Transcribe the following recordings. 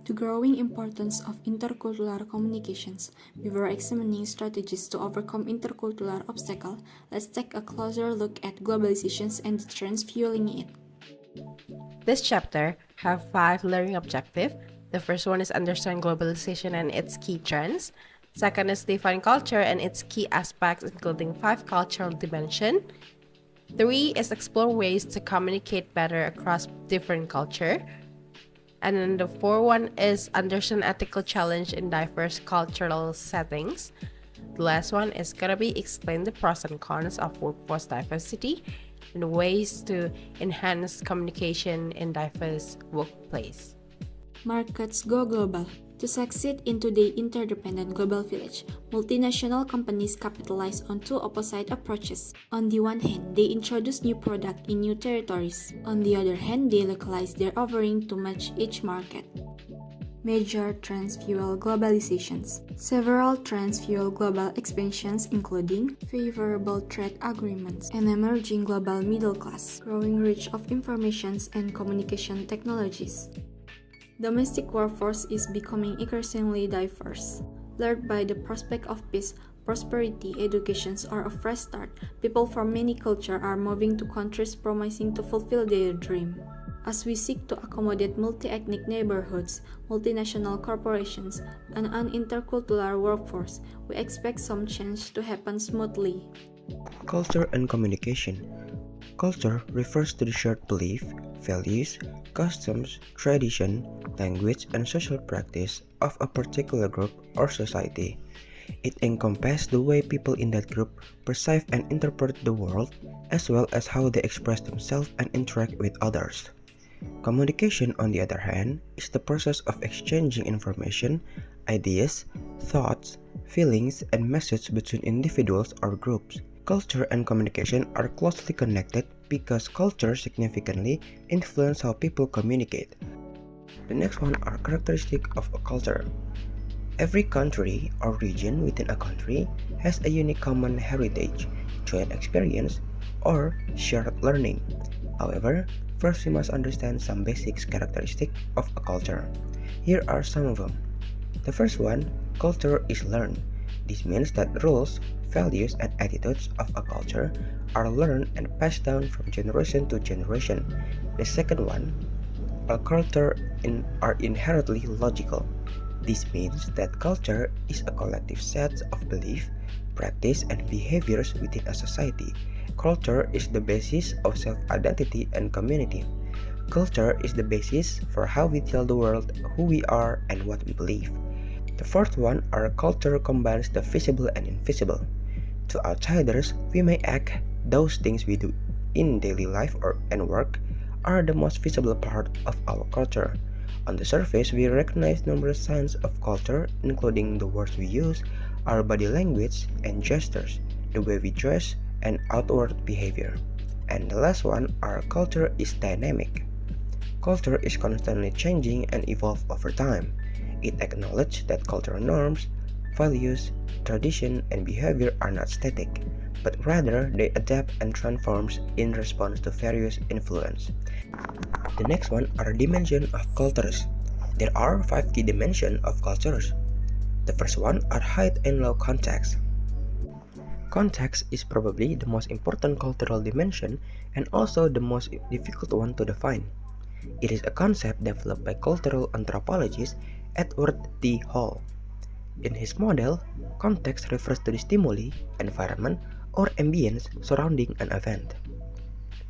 The growing importance of intercultural communications. Before examining strategies to overcome intercultural obstacles, let's take a closer look at globalizations and the trends fueling it. This chapter have 5 learning objectives. The first one is understand globalization and its key trends. Second is define culture and its key aspects, including 5 cultural dimensions. 3 is explore ways to communicate better across different culture. And then the fourth one is understand ethical challenge in diverse cultural settings. The last one is gonna be explain the pros and cons of workforce diversity and ways to enhance communication in diverse workplace. Markets go global. To succeed in today's interdependent global village, multinational companies capitalize on two opposite approaches. On the one hand, they introduce new products in new territories. On the other hand, they localize their offering to match each market. Major trends fuel globalizations. Several trends fuel global expansions, including favorable trade agreements, an emerging global middle class, growing reach of information and communication technologies. Domestic workforce is becoming increasingly diverse. Lured by the prospect of peace, prosperity, education, or a fresh start, people from many cultures are moving to countries promising to fulfill their dream. As we seek to accommodate multi-ethnic neighborhoods, multinational corporations, and an intercultural workforce, we expect some change to happen smoothly. Culture and communication. Culture refers to the shared belief, values, customs, tradition, language, and social practice of a particular group or society. It encompasses the way people in that group perceive and interpret the world, as well as how they express themselves and interact with others. Communication, on the other hand, is the process of exchanging information, ideas, thoughts, feelings, and messages between individuals or groups. Culture and communication are closely connected because culture significantly influences how people communicate. The next one are characteristics of a culture. Every country or region within a country has a unique common heritage, joint experience, or shared learning. However, first we must understand some basic characteristics of a culture. Here are some of them. The first one, culture is learned. This means that rules, values, and attitudes of a culture are learned and passed down from generation to generation. The second one, a culture are inherently logical. This means that culture is a collective set of beliefs, practice, and behaviors within a society. Culture is the basis of self-identity and community. Culture is the basis for how we tell the world who we are and what we believe. The fourth one, our culture combines the visible and invisible. To outsiders, we may act those things we do in daily life and work are the most visible part of our culture. On the surface, we recognize numerous signs of culture, including the words we use, our body language and gestures, the way we dress, and outward behavior. And the last one, our culture is dynamic. Culture is constantly changing and evolve over time. It acknowledges that cultural norms, values, tradition, and behavior are not static, but rather they adapt and transform in response to various influence. The next one are dimensions of cultures. There are 5 key dimensions of cultures. The first one are height and low context. Context is probably the most important cultural dimension and also the most difficult one to define. It is a concept developed by cultural anthropologist Edward T. Hall. In his model, context refers to the stimuli, environment, or ambience surrounding an event.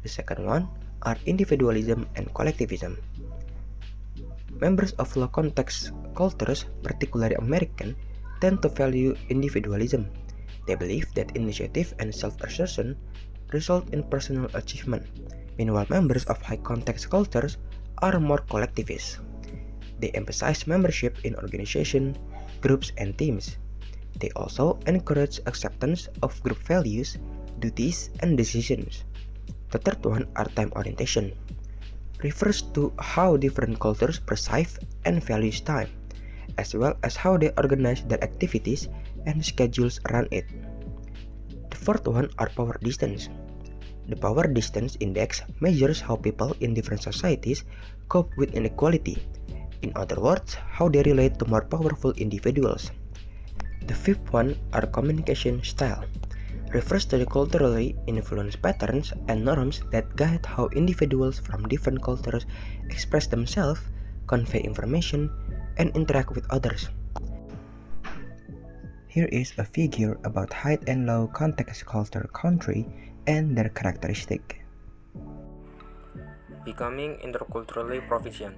The second one are individualism and collectivism. Members of low context cultures, particularly American, tend to value individualism. They believe that initiative and self-assertion result in personal achievement. Meanwhile, members of high context cultures are more collectivist. They emphasize membership in organizations, groups, and teams. They also encourage acceptance of group values, duties, and decisions. The third one are time orientation. Refers to how different cultures perceive and value time, as well as how they organize their activities and schedules around it. The fourth one are power distance. The power distance index measures how people in different societies cope with inequality. In other words, how they relate to more powerful individuals. The fifth one are communication style. Refers to the culturally influenced patterns and norms that guide how individuals from different cultures express themselves, convey information, and interact with others. Here is a figure about high and low context culture country and their characteristic. Becoming interculturally proficient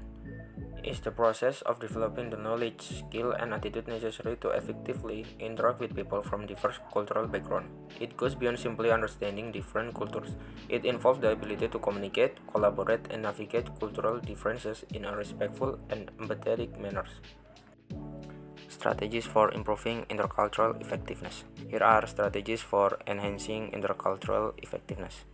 is the process of developing the knowledge, skill, and attitude necessary to effectively interact with people from diverse cultural backgrounds. It goes beyond simply understanding different cultures. It involves the ability to communicate, collaborate, and navigate cultural differences in a respectful and empathetic manner. Strategies for improving intercultural effectiveness. Here are strategies for enhancing intercultural effectiveness.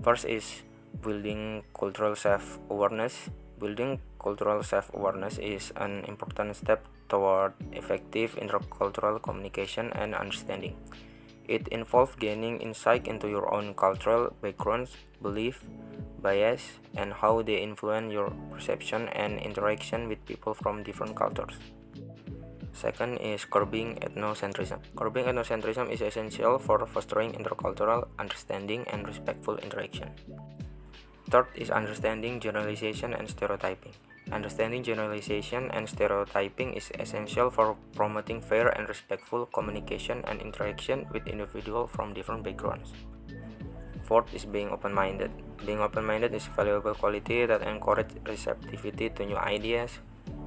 First is building cultural self-awareness. Building cultural self-awareness is an important step toward effective intercultural communication and understanding. It involves gaining insight into your own cultural backgrounds, beliefs, bias, and how they influence your perception and interaction with people from different cultures. Second is curbing ethnocentrism. Curbing ethnocentrism is essential for fostering intercultural understanding and respectful interaction. Third is understanding generalization and stereotyping. Understanding generalization and stereotyping is essential for promoting fair and respectful communication and interaction with individuals from different backgrounds. Fourth is being open-minded. Being open-minded is a valuable quality that encourages receptivity to new ideas,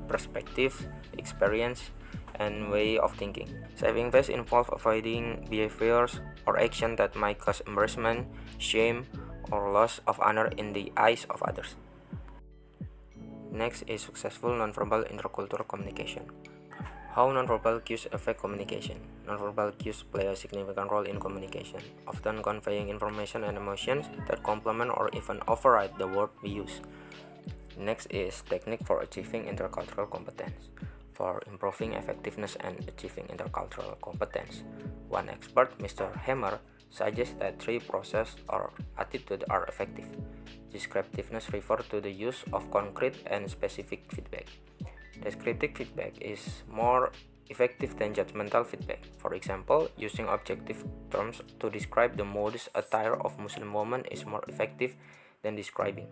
perspectives, experience, and way of thinking. Saving face involves avoiding behaviors or action that might cause embarrassment, shame, or loss of honor in the eyes of others. Next is successful nonverbal intercultural communication. How nonverbal cues affect communication. Nonverbal cues play a significant role in communication, often conveying information and emotions that complement or even override the word we use. Next is technique for achieving intercultural competence. For improving effectiveness and achieving intercultural competence, one expert, Mr. Hammer, suggests that three processes or attitudes are effective. Descriptiveness refers to the use of concrete and specific feedback. Descriptive feedback is more effective than judgmental feedback. For example, using objective terms to describe the modest attire of Muslim women is more effective than describing.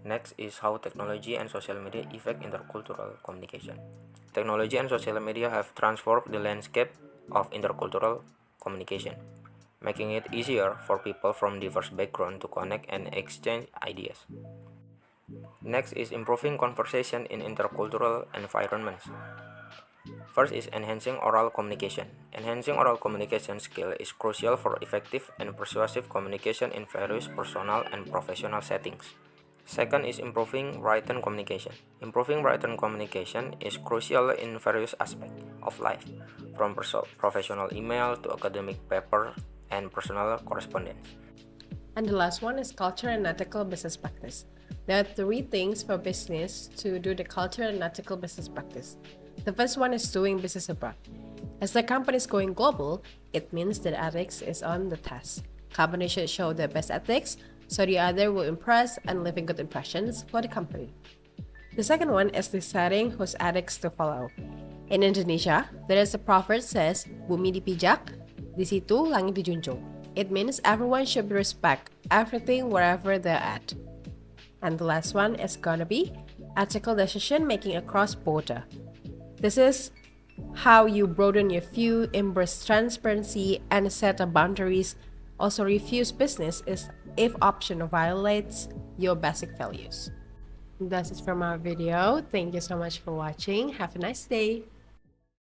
Next is how technology and social media affect intercultural communication. Technology and social media have transformed the landscape of intercultural communication, making it easier for people from diverse backgrounds to connect and exchange ideas. Next is improving conversation in intercultural environments. First is enhancing oral communication. Enhancing oral communication skill is crucial for effective and persuasive communication in various personal and professional settings. Second is improving written communication. Improving written communication is crucial in various aspects of life, from professional email to academic paper and personal correspondence. And the last one is culture and ethical business practice. There are three things for business to do the culture and ethical business practice. The first one is doing business abroad. As the company is going global, it means that ethics is on the test. Companies should show their best ethics so the other will impress and leave good impressions for the company. The second one is deciding whose ethics to follow. In Indonesia, there is a proverb says, "Bumi dipijak, di situ langit dijunjung." It means everyone should respect everything wherever they're at. And the last one is gonna be ethical decision making across border. This is how you broaden your view, embrace transparency, and set the boundaries. Also refuse business if option violates your basic values. That's it from our video. Thank you so much for watching. Have a nice day.